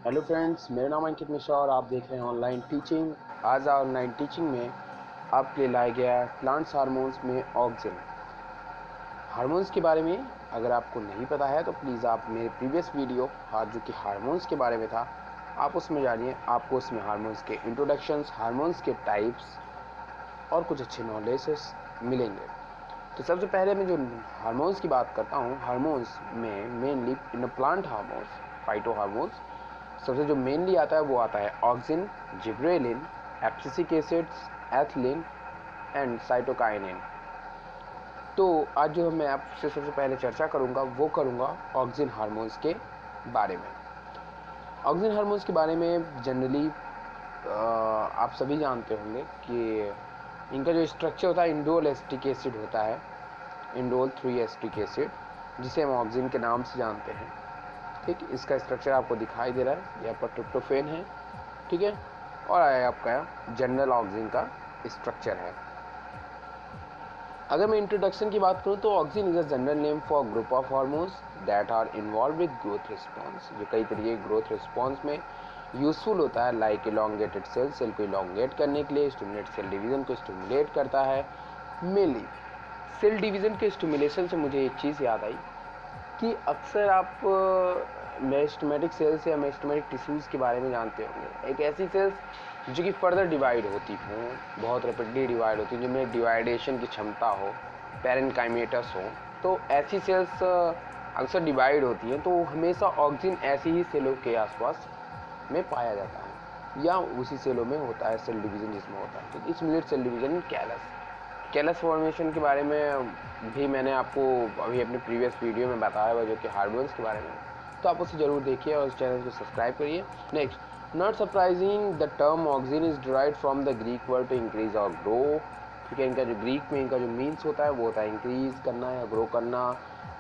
Hello friends, मेरा नाम अंकित मिश्रा और आप देख रहे हैं ऑनलाइन टीचिंग। आज ऑनलाइन टीचिंग में आपके लिए लाया गया है प्लांट्स हार्मोन्स में ऑक्सिन हार्मोन्स के बारे में। अगर आपको नहीं पता है तो प्लीज़ आप मेरे प्रीवियस वीडियो जो कि हार्मोन्स के बारे में था, आप उसमें जानिए। आपको उसमें हार्मोन्स के इंट्रोडक्शंस, हार्मोन्स के टाइप्स और कुछ अच्छे नॉलेजेस मिलेंगे। तो सबसे पहले मैं जो हार्मोन्स की बात करता हूँ, हार्मोन्स में mainly in plant hormones, phyto hormones, सबसे जो मेनली आता है वो आता है auxin, gibberellin, abscisic acids, ethylene and cytokinin. तो आज जो मैं आपसे सबसे पहले चर्चा करूंगा वो करूंगा ऑक्सिन हार्मोन्स के बारे में। ऑक्सिन हार्मोन्स के बारे में जनरली आप सभी जानते होंगे कि इनका जो स्ट्रक्चर होता है इंडोल एसिटिक एसिड होता है, इंडोल 3 एसिटिक एसिड, जिसे हम ऑक्सिन के नाम से जानते हैं। ठीक, इसका स्ट्रक्चर आपको दिखाई दे रहा है, यहाँ पर ट्रिप्टोफेन है, ठीक है, और आपका जनरल ऑक्सिन का स्ट्रक्चर है। अगर मैं इंट्रोडक्शन की बात करूँ तो auxin is a general name for group of hormones that are involve with growth response, जो कई तरीके ग्रोथ रिस्पॉन्स में यूजफुल होता है। लाइक इलोंगेटेड सेल, सेल को इलोंगेट करने के लिए, स्टिमुलेट सेल डिवीजन को स्टिमुलेट करता है। मेनली सेल डिवीजन के स्टिमुलेशन से मुझे एक चीज़ याद आई कि अक्सर आप मेरिस्टेमेटिक सेल्स या मेरिस्टेमेटिक टिश्यूज़ के बारे में जानते होंगे। एक ऐसी सेल्स जो कि फर्दर डिवाइड होती हों, बहुत रैपिडली डिवाइड होती हैं, जिनमें डिवाइडेशन की क्षमता हो, पैरेनकाइमेटस हो, तो ऐसी सेल्स अक्सर डिवाइड होती हैं। तो हमेशा ऑक्सिन ऐसी ही सेलों के आसपास में पाया जाता है या उसी सेलों में होता है, सेल डिवीज़न जिसमें होता है। तो इस मिलेट cell division in callus formation के बारे में भी मैंने आपको अभी अपने प्रीवियस वीडियो में बताया हुआ, जो कि हार्मोन्स के बारे में। तो आप उसे ज़रूर देखिए और उस चैनल को सब्सक्राइब करिए। Next, not surprising the term auxin is derived from the Greek word to increase और ग्रो। ठीक है, इनका जो ग्रीक में इनका जो मीन्स होता है वो होता है इंक्रीज करना या ग्रो करना।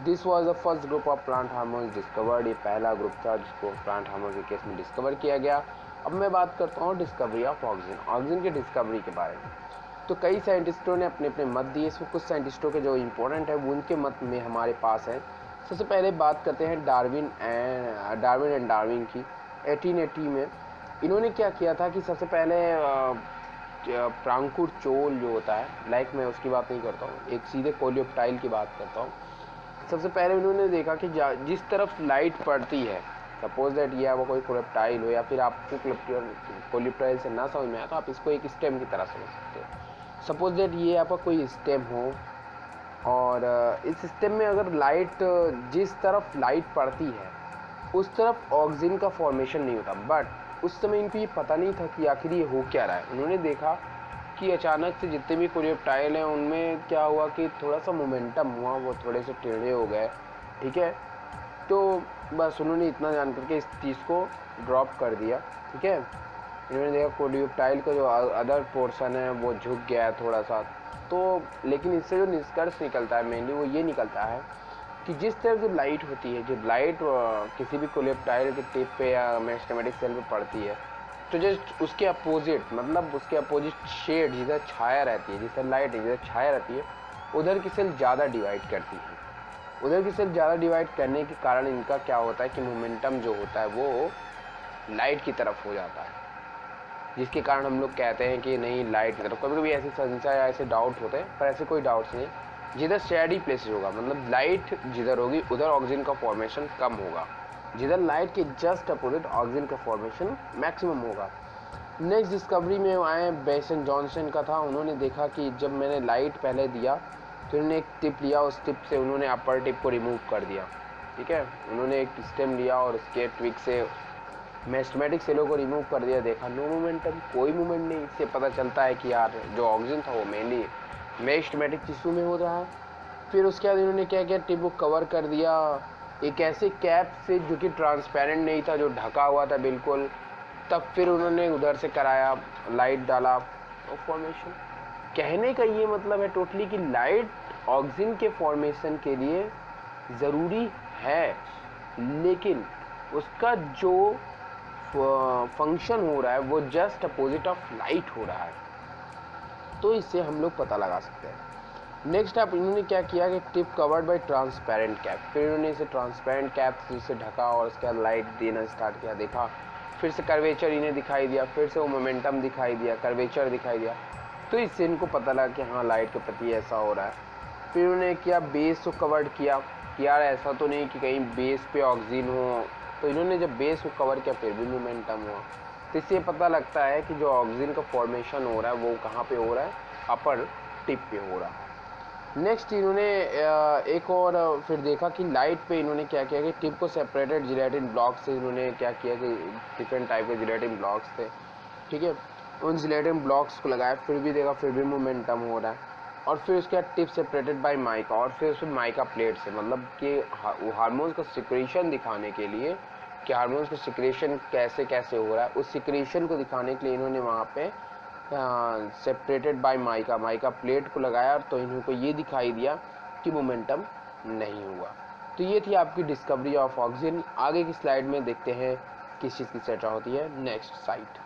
This was the first group of plant hormones discovered. ये पहला ग्रुप था जिसको प्लांट हार्मोन के केस में डिस्कवर किया गया। अब मैं बात करता हूँ डिस्कवरी ऑफ ऑक्सिन, ऑक्सिन के डिस्कवरी के बारे में। तो कई साइंटिस्टों ने अपने अपने मत दिए। इसमें कुछ साइंटिस्टों के जो इम्पोर्टेंट है वो उनके मत में हमारे पास है। सबसे पहले बात करते हैं डार्विन एंड डार्विन की। 1880 में इन्होंने क्या किया था कि सबसे पहले प्रांकुर चोल जो होता है, लाइक मैं उसकी बात नहीं करता हूँ, एक सीधे कोलियोप्टाइल की बात करता हूँ। सबसे पहले उन्होंने देखा कि जिस तरफ लाइट पड़ती है, सपोज दैट ये वो कोई कोलियोप्टाइल हो, या फिर आपको कोलियोप्टाइल से ना समझ में आया तो आप इसको एक स्टेम की तरह समझ सकते हो। सपोज दैट ये आपका कोई स्टेम हो और इस स्टेम में अगर लाइट, जिस तरफ लाइट पड़ती है उस तरफ ऑक्सिन का फॉर्मेशन नहीं होता। बट उस समय इनको ये पता नहीं था कि आखिर ये हो क्या रहा है। उन्होंने देखा कि अचानक से जितने भी कोलियोप्टाइल हैं उनमें क्या हुआ कि थोड़ा सा मोमेंटम हुआ, वो थोड़े से टेढ़े हो गए। ठीक है, तो बस उन्होंने इतना जान करके इस चीज़ को ड्रॉप कर दिया। ठीक है, इन्होंने देखा कोलियोप्टाइल का जो अदर पोर्शन है वो झुक गया है थोड़ा सा। तो लेकिन इससे जो निष्कर्ष निकलता है मेनली वो ये निकलता है कि जिस तरह जो लाइट होती है, जो लाइट किसी भी कोलियोप्टाइल के टिप पे या मेरिस्टेमेटिक सेल पे पड़ती है, तो जस्ट उसके अपोजिट, मतलब उसके अपोजिट शेड जिधर छाया रहती है, जिधर लाइट है जिधर छाया रहती है, उधर की सेल ज़्यादा डिवाइड करती है। उधर की सेल ज़्यादा डिवाइड करने के कारण इनका क्या होता है कि मोमेंटम जो होता है वो लाइट की तरफ हो जाता है, जिसके कारण हम लोग कहते हैं कि नहीं लाइट की तरफ। कभी कभी ऐसी संशय या ऐसे डाउट होते हैं, पर ऐसे कोई डाउट्स नहीं। जिधर शेडी प्लेसेस होगा, मतलब लाइट जिधर होगी उधर ऑक्सीजन का फॉर्मेशन कम होगा, जिधर लाइट के जस्ट अपोजिट ऑक्सीजन का फॉर्मेशन मैक्सिमम होगा। नेक्स्ट डिस्कवरी में आए बेसन जॉनसन का था। उन्होंने देखा कि जब मैंने लाइट पहले दिया तो उन्होंने एक टिप लिया, उस टिप से उन्होंने अपर टिप को रिमूव कर दिया। ठीक है, उन्होंने एक स्टेम लिया और उसके ट्विक से मेरिस्टेमेटिक सेलों को रिमूव कर दिया। देखा नो मोमेंटम, कोई मूवमेंट नहीं। इससे पता चलता है कि यार जो ऑक्सीजन था वो मेनली मेरिस्टेमेटिक टिश्यू में हो रहा है। फिर उसके बाद इन्होंने क्या किया, टिप को कवर कर दिया एक ऐसे कैप से जो कि ट्रांसपेरेंट नहीं था, जो ढका हुआ था बिल्कुल। तब फिर उन्होंने उधर से कराया, लाइट डाला और फॉर्मेशन। कहने का ये मतलब है टोटली कि लाइट ऑक्सीजन के फॉर्मेशन के लिए ज़रूरी है, लेकिन उसका जो फंक्शन हो रहा है वो जस्ट अपोजिट ऑफ लाइट हो रहा है। तो इससे हम लोग पता लगा सकते हैं। नेक्स्ट आप इन्होंने क्या किया कि tip covered by transparent cap, फिर इन्होंने इसे ट्रांसपेरेंट कैप से ढका और उसके बाद लाइट देना स्टार्ट किया, देखा फिर से कर्वेचर इन्हें दिखाई दिया, फिर से वो मोमेंटम दिखाई दिया, कर्वेचर दिखाई दिया, तो इससे इनको पता लगा कि हाँ लाइट के प्रति ऐसा हो रहा है। फिर उन्होंने क्या बेस को कवर्ड किया कि यार ऐसा तो नहीं कि कहीं बेस पे ऑक्सीजन हो, तो इन्होंने जब बेस को कवर किया फिर भी मोमेंटम हुआ, तो इससे पता लगता है कि जो ऑक्सीजन का फॉर्मेशन हो रहा है वो कहाँ पे हो रहा है, अपर टिप पे हो रहा है। नेक्स्ट इन्होंने एक और फिर देखा कि लाइट पे इन्होंने क्या किया कि टिप को सेपरेटेड जिलेटिन ब्लॉक से इन्होंने क्या किया कि डिफरेंट टाइप के जिलेटिन ब्लॉक्स थे, ठीक है, उन जिलेटिन ब्लॉक्स को लगाया, फिर भी देखा फिर भी मोमेंटम हो रहा है। और फिर उसके बाद टिप सेपरेटेड बाय माइका, और फिर उसमें माइका प्लेट से, मतलब कि हार्मोन्स का सिक्रेशन दिखाने के लिए कि हार्मोन्स का सिक्रेशन कैसे कैसे हो रहा है, उस सिक्रेशन को दिखाने के लिए इन्होंने वहाँ पे separated by mica, mica plate को लगाया, तो इनको ये दिखाई दिया कि मोमेंटम नहीं हुआ। तो ये थी आपकी डिस्कवरी ऑफ ऑक्सीजन। आगे की स्लाइड में देखते हैं किस चीज़ की चर्चा होती है। नेक्स्ट साइट,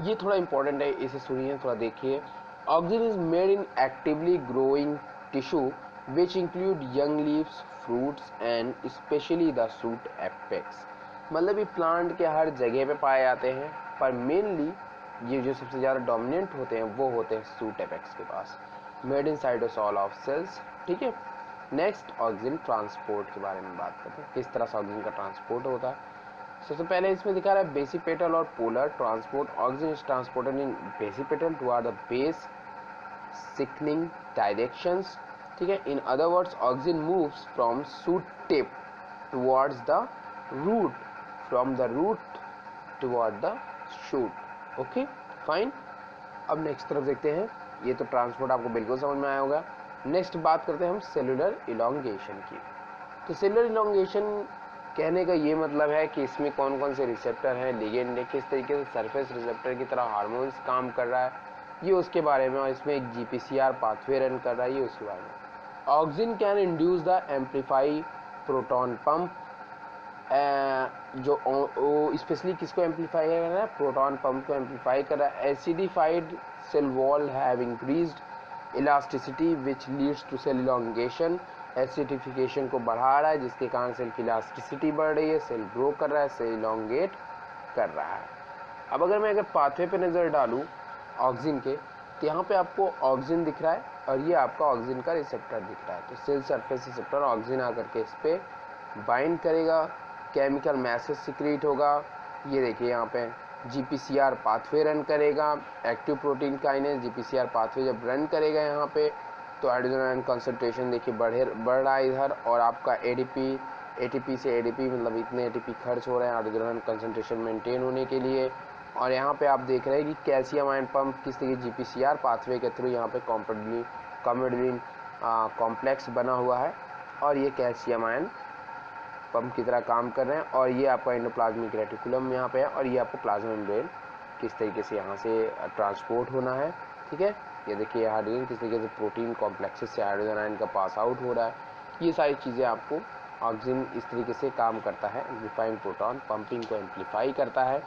ये थोड़ा इंपॉर्टेंट है, इसे सुनिए, थोड़ा देखिए। Oxygen is made in actively growing tissue which include young leaves, fruits and specially the shoot apex, मतलब ये प्लांट के हर जगह पे पाए जाते हैं, पर मेनली ये जो सबसे ज़्यादा डोमिनेंट होते हैं वो होते हैं शूट एपेक्स के पास। Made in cytosol of cells, ठीक है। नेक्स्ट ऑक्सीजन ट्रांसपोर्ट के बारे में बात करते हैं, किस तरह से ऑक्सीजन का ट्रांसपोर्ट होता है। सबसे पहले इसमें दिखा रहा है बेसिपेटल और polar transport. Auxin is transported in basipetal toward the base sickening directions, ठीक है। In other words auxin moves from shoot tip towards the root, from the root toward the shoot, okay fine. अब next तरफ देखते हैं, ये तो transport आपको बिल्कुल समझ में आया होगा। नेक्स्ट बात करते हैं हम सेलुलर इलॉन्गेशन की। तो सेलुलर इलॉन्गेशन कहने का ये मतलब है कि इसमें कौन कौन से रिसेप्टर हैं, लिगेंड है, किस तरीके से सरफेस रिसेप्टर की तरह हार्मोन्स काम कर रहा है, ये उसके बारे में, और इसमें एक GPCR पाथवे रन कर रहा है, ये उसके बारे में। Oxygen can induce the amplify proton pump, जो स्पेशली किसको एम्पलीफाई कर रहा है, प्रोटॉन पंप को एम्पलीफाई कर रहा है। Acidified cell wall have increased elasticity which leads to cell elongation, acidification को बढ़ा रहा है जिसके कारण सेल की इलास्टिसिटी बढ़ रही है, सेल ग्रो कर रहा है, सेल इलॉन्गेट कर रहा है। अब अगर पाथवे पे नज़र डालूँ ऑक्सीजन के, तो यहाँ पे आपको ऑक्सीजन दिख रहा है और ये आपका ऑक्सीजन का रिसेप्टर दिख रहा है। तो सेल सरफेस रिसेप्टर ऑक्सीजन आकर के इस पर बाइंड करेगा, केमिकल मैसेज सिक्रीट होगा, ये देखिए यहाँ पे GPCR पाथवे रन करेगा, active protein kinase GPCR pathway जब रन करेगा यहाँ पे, तो हाइड्रोजन आयन कंसंट्रेशन देखिए बढ़ रहा है इधर, और आपका ATP से ADP, मतलब इतने ATP खर्च हो रहे हैं हाइड्रोजन आयन कंसंट्रेशन मेंटेन होने के लिए। और यहाँ पे आप देख रहे हैं कि कैल्शियम आयन पंप किस तरीके GPCR पाथवे के थ्रू यहाँ पे कॉम्पेडलिन कॉम्प्लेक्स बना हुआ है, और ये कैल्शियम आयन पंप की तरह काम कर रहे हैं। और ये आपका एंडोप्लाज्मिक रेटिकुलम यहाँ पे है, और ये आपको प्लाज्मा मेम्ब्रेन किस तरीके से यहाँ से ट्रांसपोर्ट होना है, ठीक है। ये देखिए हाइड्रोजन किस तरीके से प्रोटीन कॉम्प्लेक्सेस से हाइड्रोजन आयन का पास आउट हो रहा है, ये सारी चीज़ें आपको ऑक्सीजन इस तरीके से काम करता है, रिफाइंड प्रोटॉन पंपिंग को एम्पलीफाई करता है।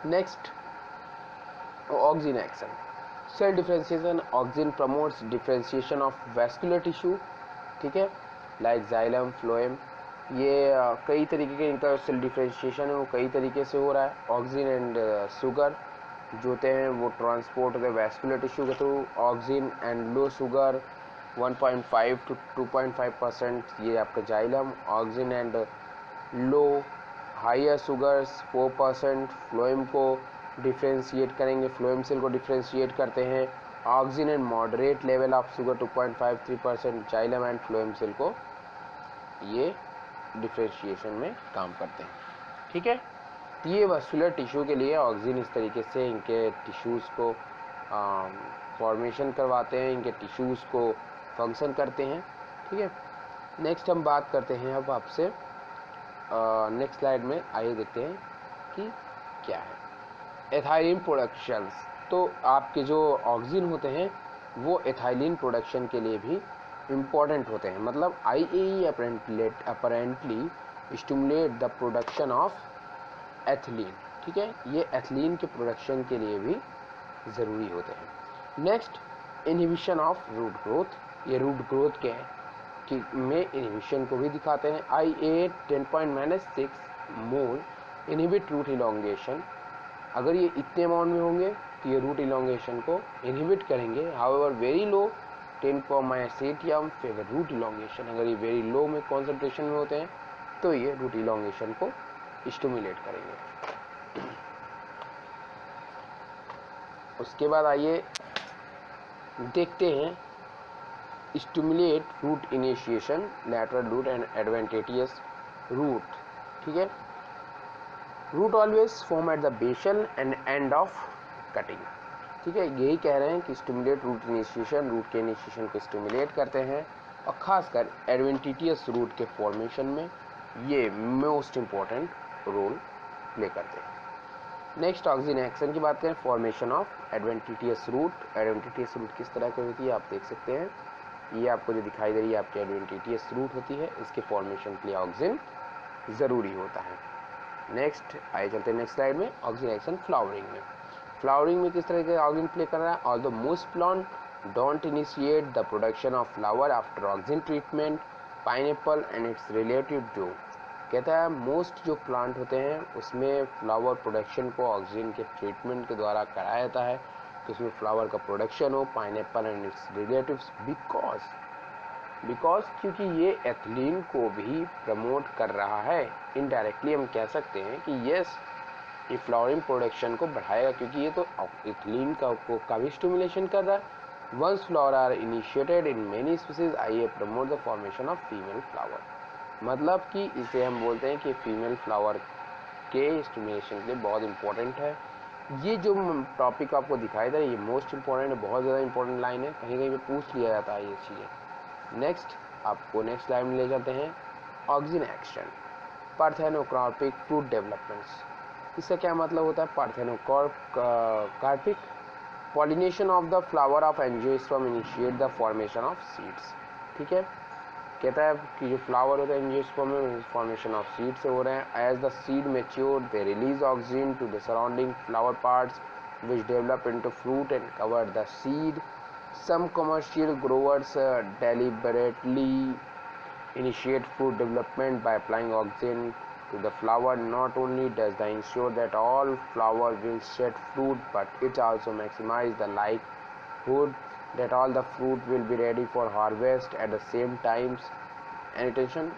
Next auxin action, cell differentiation. Auxin promotes differentiation of vascular tissue, ठीक है, लाइक जाइलम, फ्लोएम, ये कई तरीके के इनका सेल डिफरेंशिएशन है वो कई तरीके से हो रहा है। ऑक्सीजन एंड शुगर जो होते हैं वो ट्रांसपोर्ट होते हैं वैस्कुलर टिश्यू के थ्रू। Auxin and low sugar 1.5 to 2.5%, ये आपका xylem. Auxin and low higher sugars 4%, phloem को डिफ्रेंशिएट करेंगे, फ्लोएम सेल को डिफ्रेंशिएट करते हैं। Auxin and moderate level of sugar 2.53%, xylem and phloem cell को ये डिफ्रेंशिएशन में काम करते हैं, ठीक है। तो ये वैस्कुलर टिश्यू के लिए ऑक्सीजन इस तरीके से इनके टिश्यूज़ को फॉर्मेशन करवाते हैं, इनके टिश्यूज़ को फंक्शन करते हैं, ठीक है। नेक्स्ट हम बात करते हैं अब आपसे नेक्स्ट स्लाइड में, आइए देखते हैं कि क्या है एथाइलिन प्रोडक्शंस। तो आपके जो ऑक्सीजन होते हैं वो एथाइलिन प्रोडक्शन के लिए भी इम्पॉर्टेंट होते हैं, मतलब IAE apparently stimulate the production of ethylene, ठीक है, ये एथिलीन के प्रोडक्शन के लिए भी ज़रूरी होते हैं। Next inhibition of root growth, ये रूट ग्रोथ के कि में इनहिबिशन को भी दिखाते हैं। IA 10.6 मोल इनहिबिट रूट इलोंगेशन, अगर ये इतने अमाउंट में होंगे तो ये रूट इलोंगेशन को इनहिबिट करेंगे। हाउएवर वेरी लो 10.8 यम फेवर रूट इलोंगेशन, अगर ये वेरी लो में कॉन्सेंट्रेशन में होते हैं तो ये रूट इलोंगेशन को स्टिमुलेट करेंगे। उसके बाद आइए देखते हैं stimulate root initiation, lateral root and adventitious root. ठीक है, root always form at the basal end end of cutting. ठीक है, यही कह रहे हैं कि स्टिमुलेट रूट इनिशिएशन, रूट के इनिशिएशन को स्टिमुलेट करते हैं और खासकर एडवेंटिटियस रूट के फॉर्मेशन में ये मोस्ट इम्पॉर्टेंट रोल प्ले करते हैं। नेक्स्ट ऑक्सिन एक्शन की बात करें, formation of adventitious root. Adventitious root किस तरह की होती है आप देख सकते हैं, ये आपको जो दिखाई दे रही है आपकी एडवेंटिटियस रूट होती है, इसके फॉर्मेशन के लिए ऑक्सिन ज़रूरी होता है। नेक्स्ट आइए चलते हैं नेक्स्ट स्लाइड में, ऑक्सिन एक्शन फ्लावरिंग में। फ्लावरिंग में किस तरह के ऑक्सिन प्ले कर रहा है, although most plant don't initiate the production of flower after auxin treatment, pineapple and its relative do. कहता है मोस्ट जो प्लांट होते हैं उसमें फ्लावर प्रोडक्शन को ऑक्सिन के ट्रीटमेंट के द्वारा कराया जाता है, तो उसमें फ्लावर का प्रोडक्शन हो, pineapple and it's relatives, because क्योंकि ये एथिलीन को भी प्रमोट कर रहा है। इनडायरेक्टली हम कह सकते हैं कि यस ये फ्लावरिंग प्रोडक्शन को बढ़ाएगा, क्योंकि ये तो एथिलीन का भी स्टिमुलेशन कर रहा है। Once flower are initiated in many species I promote the formation of female flower, मतलब कि इसे हम बोलते हैं कि फीमेल फ्लावर के स्टिमुलेशन के लिए बहुत इंपॉर्टेंट है। ये जो टॉपिक आपको दिखाई दे रहा है ये मोस्ट इंपॉर्टेंट है, बहुत ज़्यादा इंपॉर्टेंट लाइन है, कहीं कहीं पे पूछ लिया जाता है ये चीज़ें। नेक्स्ट आपको नेक्स्ट लाइन में ले जाते हैं, auxin action parthenocarpic fruit developments. इसका क्या मतलब होता है, parthenocarpic pollination of the flower of angiosperm initiate the formation of seeds. ठीक है, कहता है कि जो फ्लावर होता है एंजियोस्पर्म में फॉर्मेशन ऑफ सीड से हो रहे हैं। As the seed mature they release auxin to the surrounding flower parts which develop into fruit and cover the seed. Some commercial growers deliberately initiate fruit development by applying auxin to the flower. Not only does they ensure that all flower will shed fruit, but it also maximizes the likelihood that all the fruit will be ready for harvest at the same times. And attention,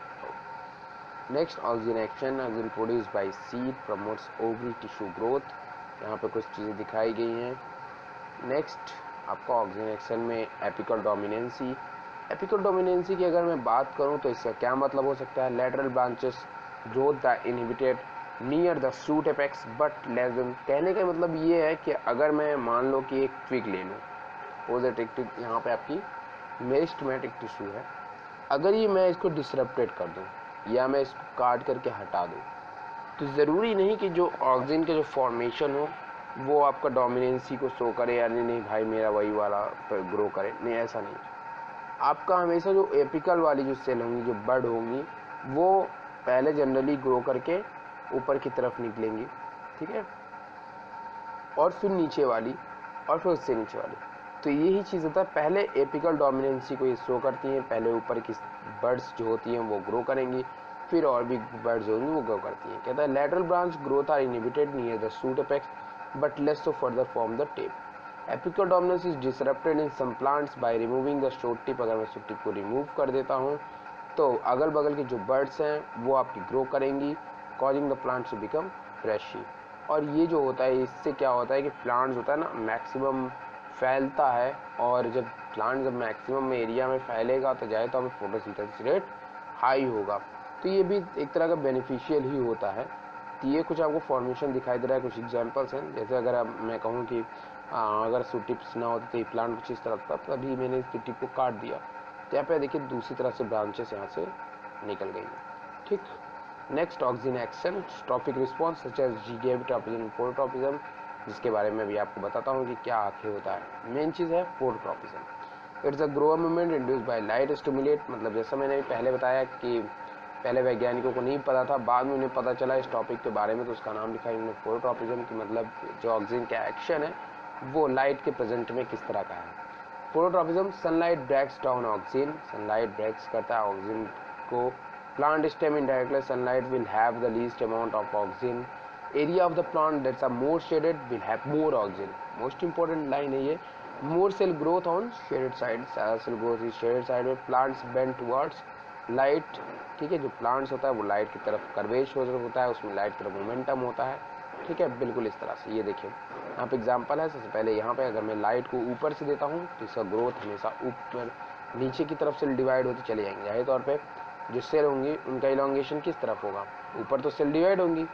next auxin action, auxin produced by seed promotes ovary tissue growth. यहाँ पे कुछ चीज़ें दिखाई गई हैं। Next आपका auxin action में apical dominancy. Apical dominancy की अगर मैं बात करूं तो इसका क्या मतलब हो सकता है, lateral branches growth the inhibited near the shoot apex but less than. कहने का मतलब ये है कि अगर मैं मान लो कि एक ट्विग ले लूँ, पोजेटिक ट्विग यहाँ पे आपकी मेरिस्टेमेटिक टिश्यू है, अगर ये मैं इसको डिसरप्टेड कर दूँ या मैं इसको काट करके हटा दूँ, तो ज़रूरी नहीं कि जो ऑक्सिन के जो फॉर्मेशन हो वो आपका डोमिनेंसी को शो करे, यानी नहीं भाई मेरा वही वाला ग्रो करे, नहीं ऐसा नहीं। आपका हमेशा जो एपिकल वाली जो सेल होंगी, जो बड होंगी, वो पहले जनरली ग्रो करके ऊपर की तरफ निकलेंगी, ठीक है, और फिर नीचे वाली और फिर उससे नीचे वाली। तो यही चीज़ होता है, पहले एपिकल डोमिनेंसी को ये शो करती हैं, पहले ऊपर की बर्ड्स जो होती हैं वो ग्रो करेंगी, फिर और भी बर्ड्स होंगी वो ग्रो करती हैं। कहता है lateral branch growth are inhibited near the shoot apex but less so further from the tip. Apical dominance is disrupted in some plants by removing the shoot tip. अगर मैं shoot tip को remove कर देता हूँ तो अगल बगल के जो बर्ड्स हैं वो आपकी ग्रो करेंगी, causing the plants to become fleshy। और ये जो होता है इससे क्या होता है कि प्लांट्स होता है ना मैक्सिमम फैलता है, और जब प्लांट जब मैक्सिमम एरिया में फैलेगा तो जाए तो हमें फोटोसिंथेसिस रेट हाई होगा, तो ये भी एक तरह का बेनिफिशियल ही होता है। तो ये कुछ आपको फॉर्मेशन दिखाई दे रहा है, कुछ एग्जांपल्स हैं। जैसे अगर मैं कहूँ कि अगर सूट टिप्स ना होते तो ये प्लांट कुछ इस तरफ था, तभी मैंने इसकी टिप को काट दिया, तो यहाँ पे देखिए दूसरी तरफ से ब्रांचेस यहाँ से निकल गई हैं। ठीक, next auxin action tropic response such as gravitropism phototropism, जिसके बारे में भी आपको बताता हूँ कि क्या आखिर होता है। मेन चीज़ है phototropism. It's a grower movement induced by light stimulate, मतलब जैसा मैंने पहले बताया कि पहले वैज्ञानिकों को नहीं पता था, बाद में उन्हें पता चला इस टॉपिक के बारे में, तो उसका नाम लिखा इन्होंने फोटोट्रोपिज्म की, मतलब जो ऑक्सिन का एक्शन है वो लाइट के प्रेजेंट में किस तरह का है। Phototropism, sunlight breaks down auxin, sunlight breaks करता है ऑक्सीजन को। Plant stem indirectly sunlight will have the least amount of auxin, area of the plant that's are more shaded will have more auxin. Most important line है ये, more cell growth on shaded side, ज़्यादा cell growth इस shaded side में। Plants bend towards light, ठीक है, जो plants होता है वो लाइट की तरफ कर्वेश होता है, उसमें लाइट की तरफ मोमेंटम होता है, ठीक है, बिल्कुल इस तरह से। ये देखिए यहाँ पे एग्जांपल है। सबसे पहले यहाँ पे अगर मैं लाइट को ऊपर से देता हूँ तो इसका ग्रोथ हमेशा ऊपर नीचे की तरफ से डिवाइड होते चले जाएंगे। जाहिर तौर पे जो सेल होंगी उनका इलॉन्गेशन किस तरफ होगा, ऊपर तो सेल डिवाइड होंगी,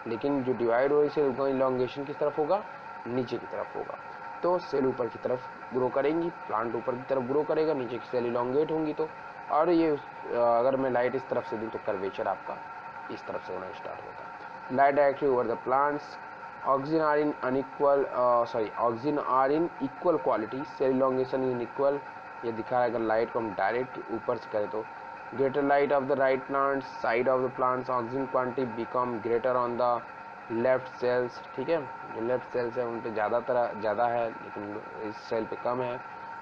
लेकिन जो डिवाइड हो रही सेल उनका इलॉन्गेशन किस तरफ होगा, नीचे की तरफ होगा। तो सेल ऊपर की तरफ ग्रो करेंगी, प्लांट ऊपर की तरफ ग्रो करेगा, नीचे की सेल इलॉन्गेट होंगी। तो और ये अगर मैं लाइट इस तरफ से दूँ तो कर्वेचर आपका इस तरफ से होना स्टार्ट होता है। Light directly over the plants, oxygen are in unequal oxygen are in equal quality, cell elongation in equal. ये दिखा रहा है अगर लाइट को हम डायरेक्ट ऊपर से करें तो greater light of the right plants side of the plants, oxygen quantity become greater on the left cells, ठीक है, जो लेफ्ट सेल्स है उन पे ज़्यादा है लेकिन इस सेल पे कम है।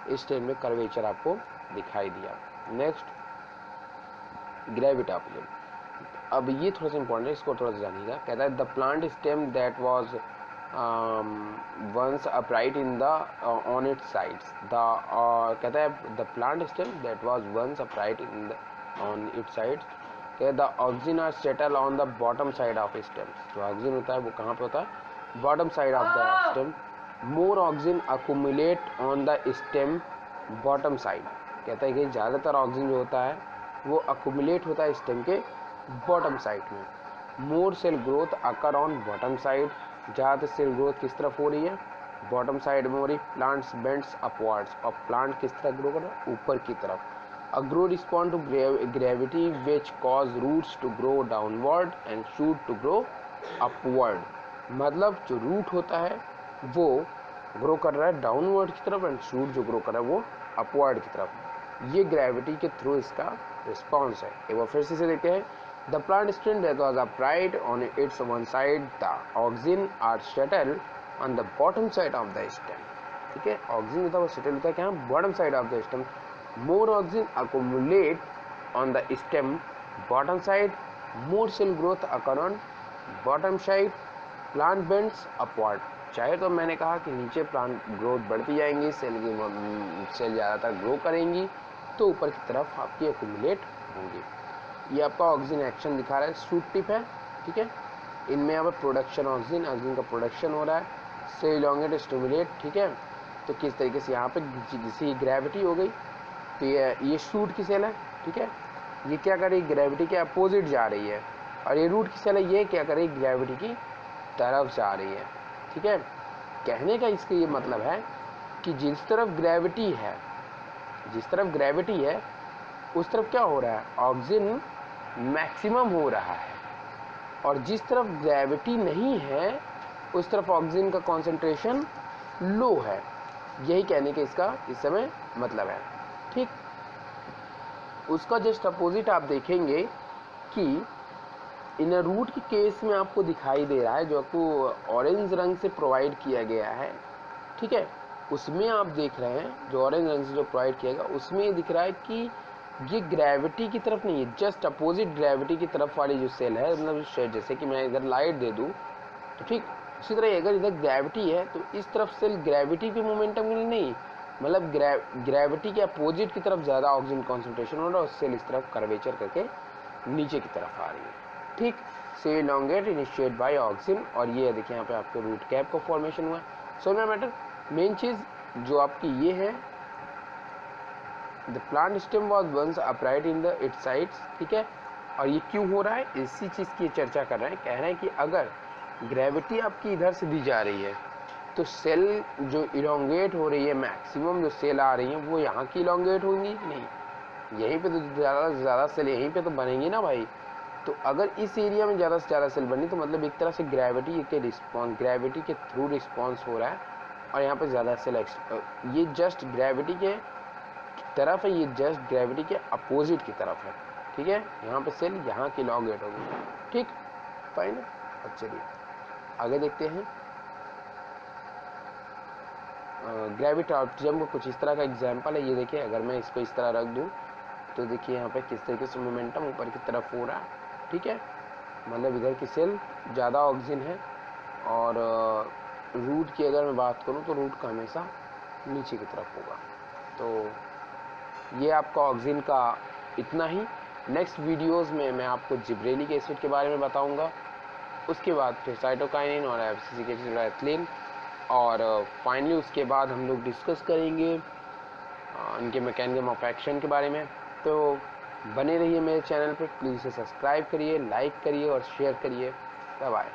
इस स्टेज में कर्वेचर आपको दिखाई दिया। नेक्स्ट ग्रेविटापिज्म, अब ये थोड़ा सा इंपॉर्टेंट है, इसको थोड़ा सा जानिएगा। कहता है the plant stem that was once upright in the on its sides, कहता है the plant stem that was once upright in the on its sides, कहता है the oxygen are settle on the bottom side of stem. जो oxygen होता है वो कहाँ पे होता है, bottom side of the stem. More oxygen accumulate on the stem bottom side, कहता है कि ज़्यादातर ऑक्सीजन जो होता है वो अक्यूमुलेट होता है स्टेम के बॉटम साइड में। More cell growth occur on bottom side, ज़्यादा सेल ग्रोथ किस तरफ हो रही है, बॉटम साइड में हो रही। प्लांट्स बेंड्स अपवर्ड्स, और प्लांट किस तरफ ग्रो कर रहा है, ऊपर की तरफ। A grow respond to gravity which cause roots to grow downward and shoot to grow upward, मतलब जो रूट होता है वो ग्रो कर रहा है डाउनवर्ड की तरफ एंड शूट जो ग्रो कर रहा है वो अपवर्ड की तरफ। ये ग्रेविटी के थ्रू इसका रिस्पॉन्स है। एक बार फिर से देखते हैं। The plant stem that was upright on its one side, the oxygen are settle on the bottom side of the stem, ठीक है, ऑक्सीजन होता है वो सेटल होता है क्या, bottom side of the stem. More oxygen accumulate on the stem bottom side, more cell growth occur on bottom side, plant bends upward. चाहे तो मैंने कहा कि नीचे प्लांट ग्रोथ बढ़ती जाएंगी, सेल ज़्यादातर ग्रो करेंगी तो ऊपर की तरफ आपकी एक्यूमुलेट होंगी। ये आपका ऑक्सीजन एक्शन दिखा रहा है, शूट टिप है, ठीक है, इनमें यहाँ पर प्रोडक्शन ऑक्सीजन का प्रोडक्शन हो रहा है, सेल इलॉन्गेट स्टिमुलेट, ठीक है। तो किस तरीके से यहाँ पे किसी ग्रेविटी हो गई तो ये शूट की सेल है, ठीक है, ये क्या कर रही है, ग्रेविटी के अपोजिट जा रही है, और ये रूट की सेल है, ये क्या कर रही है, ग्रेविटी की तरफ जा रही है, ठीक है। कहने का इसका ये मतलब है कि जिस तरफ ग्रेविटी है उस तरफ क्या हो रहा है, ऑक्सीजन मैक्सिमम हो रहा है, और जिस तरफ ग्रेविटी नहीं है उस तरफ ऑक्सीजन का कॉन्सेंट्रेशन लो है। यही कहने के इसका इस समय मतलब है, ठीक। उसका जस्ट अपोजिट आप देखेंगे कि इन रूट के केस में आपको दिखाई दे रहा है, जो आपको ऑरेंज रंग से प्रोवाइड किया गया है, ठीक है, उसमें आप देख रहे हैं जो ऑरेंज रंग से जो प्रोवाइड किया गया उसमें ये दिख रहा है कि ये ग्रेविटी की तरफ नहीं है, जस्ट अपोजिट ग्रेविटी की तरफ वाली जो सेल है, मतलब जैसे कि मैं इधर लाइट दे दूँ तो ठीक उसी तरह अगर इधर ग्रेविटी है तो इस तरफ सेल ग्रेविटी के मोमेंटम के लिए नहीं, मतलब ग्रेविटी के अपोजिट की तरफ ज़्यादा ऑक्सीजन कॉन्सेंट्रेशन हो रहा है और सेल इस तरफ कर्वेचर करके नीचे की तरफ आ रही है, ठीक। सेल इलॉन्गेट इनिशिएट बाय ऑक्सीजन, और ये देखिए यहाँ पे आपके रूट कैप का फॉर्मेशन हुआ है। सो मैटर मेन चीज़ जो आपकी ये है, the plant stem was once upright in the its sides, ठीक है, और ये क्यों हो रहा है, इसी चीज़ की चर्चा कर रहे हैं। कह रहे हैं कि अगर ग्रेविटी आपकी इधर से दी जा रही है तो सेल जो इलॉन्गेट हो रही है, मैक्सिमम जो सेल आ रही हैं वो यहाँ की इलॉन्गेट होंगी नहीं, यहीं पे तो ज़्यादा से ज़्यादा सेल यहीं पे तो बनेंगी ना भाई। तो अगर इस एरिया में ज़्यादा से ज़्यादा सेल बनी तो मतलब एक तरह से ग्रेविटी के थ्रू रिस्पॉन्स हो रहा है, और यहाँ पे ज़्यादा सेल ये जस्ट ग्रेविटी के तरफ है, ये जस्ट ग्रेविटी के अपोजिट की तरफ है, ठीक है। यहाँ पे सेल यहाँ की इलॉन्गेट होगी, ठीक, फाइन। अच्छा चलिए आगे देखते हैं। ग्रेविटाटिज्म का कुछ इस तरह का एग्जांपल है। ये देखिए, अगर मैं इसको इस तरह रख दूँ तो देखिए यहाँ पे किस तरीके से मोमेंटम ऊपर की तरफ हो रहा है, ठीक है। मतलब इधर की सेल ज़्यादा ऑक्सीजन है, और रूट की अगर मैं बात करूँ तो रूट का हमेशा नीचे की तरफ होगा। तो ये आपका ऑक्सीजन का इतना ही। नेक्स्ट वीडियोस में मैं आपको जिब्रेलिक एसिड के बारे में बताऊंगा, उसके बाद फिर साइटोकाइनिन और एब्सिसिक एसिड और एथिलीन, और फाइनली उसके बाद हम लोग डिस्कस करेंगे इनके मैकेनिज्म ऑफ एक्शन के बारे में। तो बने रहिए मेरे चैनल पे, प्लीज़ इसे सब्सक्राइब करिए, लाइक करिए और शेयर करिए। Bye bye.